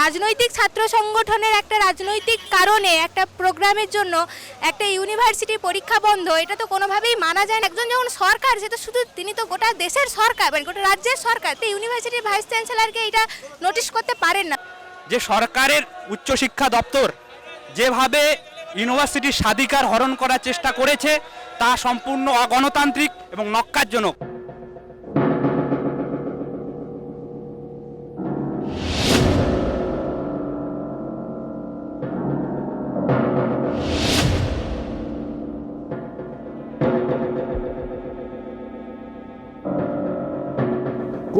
রাজনৈতিক ছাত্র সংগঠনের একটা রাজনৈতিক কারণে একটা প্রোগ্রামের জন্য একটা ইউনিভার্সিটির পরীক্ষা বন্ধ, এটা তো কোনোভাবেই মানা যায় না। একজন যখন সরকার, সে তো শুধু তিনি তো গোটা দেশের সরকার, মানে গোটা রাজ্যের সরকার, তো ইউনিভার্সিটির ভাইস চ্যান্সেলরকে এটা নোটিশ করতে পারেন না। যে সরকারের উচ্চশিক্ষা দপ্তর যেভাবে ইউনিভার্সিটির স্বাধিকার হরণ করার চেষ্টা করেছে তা সম্পূর্ণ অগণতান্ত্রিক এবং ন্যক্কারজনক।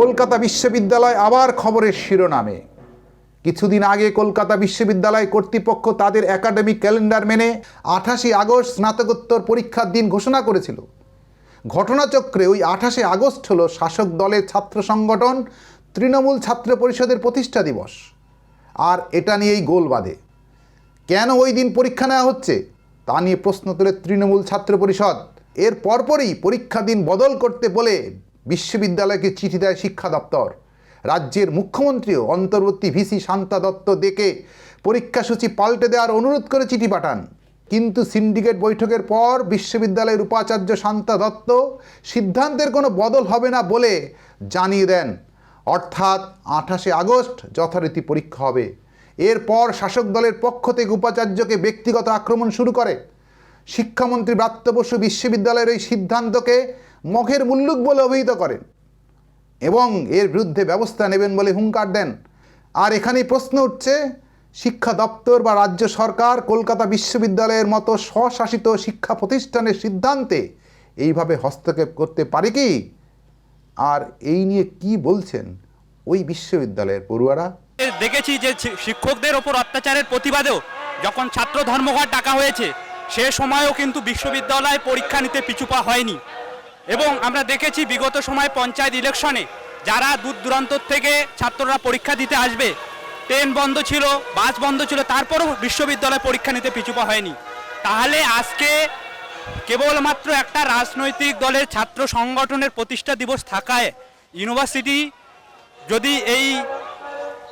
কলকাতা বিশ্ববিদ্যালয় আবার খবরের শিরোনামে। কিছুদিন আগে কলকাতা বিশ্ববিদ্যালয় কর্তৃপক্ষ তাদের একাডেমিক ক্যালেন্ডার মেনে 28 আগস্ট স্নাতকোত্তর পরীক্ষার দিন ঘোষণা করেছিল। ঘটনাচক্রে ওই 28 আগস্ট হলো শাসক দলের ছাত্র সংগঠন তৃণমূল ছাত্র পরিষদের প্রতিষ্ঠা দিবস। আর এটা নিয়েই গোল বাঁধে। কেন ওই দিন পরীক্ষা নেওয়া হচ্ছে তা নিয়ে প্রশ্ন তোলে তৃণমূল ছাত্র পরিষদ। এর পরপরই পরীক্ষা দিন বদল করতে বলে বিশ্ববিদ্যালয়কে চিঠি দেয় শিক্ষা দপ্তর। রাজ্যের মুখ্যমন্ত্রীও অন্তর্বর্তী ভিসি শান্তা দত্ত ডেকে পরীক্ষাসূচি পাল্টে দেওয়ার অনুরোধ করে চিঠি পাঠান। কিন্তু সিন্ডিকেট বৈঠকের পর বিশ্ববিদ্যালয়ের উপাচার্য শান্তা দত্ত সিদ্ধান্তের কোনো বদল হবে না বলে জানিয়ে দেন, অর্থাৎ 28 আগস্ট যথারীতি পরীক্ষা হবে। এরপর শাসক দলের পক্ষ থেকে উপাচার্যকে ব্যক্তিগত আক্রমণ শুরু করে। শিক্ষামন্ত্রী ব্রাত্য বসু বিশ্ববিদ্যালয়ের এই সিদ্ধান্তকে মখের মুল্লুক বলে অভিহিত করেন এবং এর বিরুদ্ধে ব্যবস্থা নেবেন বলে হুঙ্কার দেন। আর এখানেই প্রশ্ন উঠছে, শিক্ষা দপ্তর বা রাজ্য সরকার কলকাতা বিশ্ববিদ্যালয়ের মতো স্বশাসিত শিক্ষা প্রতিষ্ঠানের সিদ্ধান্তে এইভাবে হস্তক্ষেপ করতে পারে কি? আর এই নিয়ে কি বলছেন ওই বিশ্ববিদ্যালয়ের পড়ুয়ারা? দেখেছি যে শিক্ষকদের ওপর অত্যাচারের প্রতিবাদেও যখন ছাত্র ধর্মঘট ডাকা হয়েছে সে সময়ও কিন্তু বিশ্ববিদ্যালয় পরীক্ষা নিতে পিছুপা হয়নি। এবং আমরা দেখেছি বিগত সময় পঞ্চায়েত ইলেকশনে যারা দূর দূরান্ত থেকে ছাত্ররা পরীক্ষা দিতে আসবে, ট্রেন বন্ধ ছিল, বাস বন্ধ ছিল, তারপরও বিশ্ববিদ্যালয় পরীক্ষা নিতে পিছুপা হয়নি। তাহলে আজকে কেবলমাত্র একটা রাজনৈতিক দলের ছাত্র সংগঠনের প্রতিষ্ঠা দিবস থাকায় ইউনিভার্সিটি যদি এই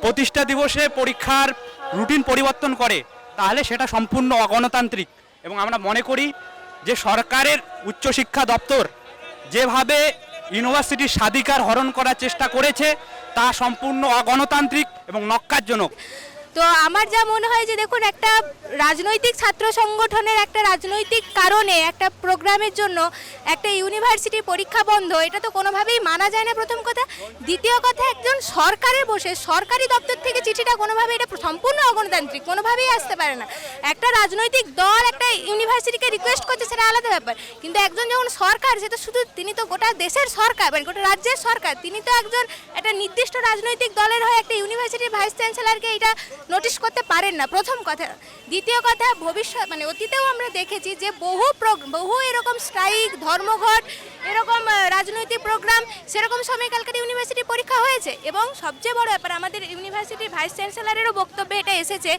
প্রতিষ্ঠা দিবসে পরীক্ষার রুটিন পরিবর্তন করে তাহলে সেটা সম্পূর্ণ অগণতান্ত্রিক। এবং আমরা মনে করি যে সরকারের উচ্চশিক্ষা দপ্তর যেভাবে ইউনিভার্সিটির স্বাধিকার হরণ করার চেষ্টা করেছে তা সম্পূর্ণ অগণতান্ত্রিক এবং ন্যক্কারজনক। তো আমার যা মনে হয় যে দেখুন, একটা রাজনৈতিক ছাত্র সংগঠনের একটা রাজনৈতিক কারণে একটা প্রোগ্রামের জন্য একটা ইউনিভার্সিটির পরীক্ষা বন্ধ, এটা তো কোনোভাবেই মানা যায় না, প্রথম কথা। দ্বিতীয় কথা, একজন সরকারের বসে সরকারি দপ্তর থেকে চিঠিটা কোনোভাবে, এটা সম্পূর্ণ অগণতান্ত্রিক, কোনোভাবেই আসতে পারে না। একটা রাজনৈতিক দল একটা ইউনিভার্সিটিকে রিকোয়েস্ট করছে, সেটা আলাদা ব্যাপার, কিন্তু একজন যখন সরকার, সে তো শুধু তিনি তো গোটা দেশের সরকার, মানে গোটা রাজ্যের সরকার, তিনি তো একজন একটা নির্দিষ্ট রাজনৈতিক দলের হয়ে একটা ইউনিভার্সিটির ভাইস চ্যান্সেলরকে এটা নোটিশ করতে পারেন না, প্রথম কথা। দ্বিতীয় কথা, ভবিষ্যৎ মানে অতীতেও আমরা দেখেছি যে বহু এরকম স্ট্রাইক, ধর্মঘট, এরকম রাজনৈতিক প্রোগ্রাম, সেরকম সময়কালকার ইউনিভার্সিটি পরীক্ষা হয়েছে। এবং সবচেয়ে বড় ব্যাপার, আমাদের ইউনিভার্সিটির ভাইস চ্যান্সেলরেরও বক্তব্যে এটা এসেছে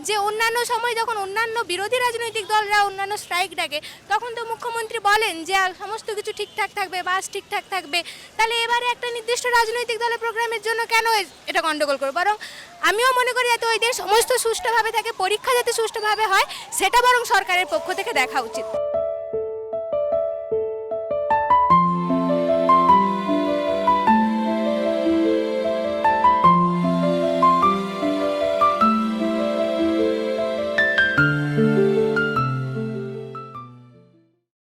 যে অন্যান্য সময় যখন অন্যান্য বিরোধী রাজনৈতিক দলরা অন্যান্য স্ট্রাইক ডাকে, তখন তো মুখ্যমন্ত্রী বলেন যে সমস্ত কিছু ঠিকঠাক থাকবে, বাস ঠিকঠাক থাকবে। তাহলে এবারে একটা নির্দিষ্ট রাজনৈতিক দলের প্রোগ্রামের জন্য কেন এটা গণ্ডগোল করবে? বরং আমিও মনে করি যাতে ওই দিন সমস্ত সুষ্ঠুভাবে থাকে, পরীক্ষা যাতে সুষ্ঠুভাবে হয়, সেটা বরং সরকারের পক্ষ থেকে দেখা উচিত।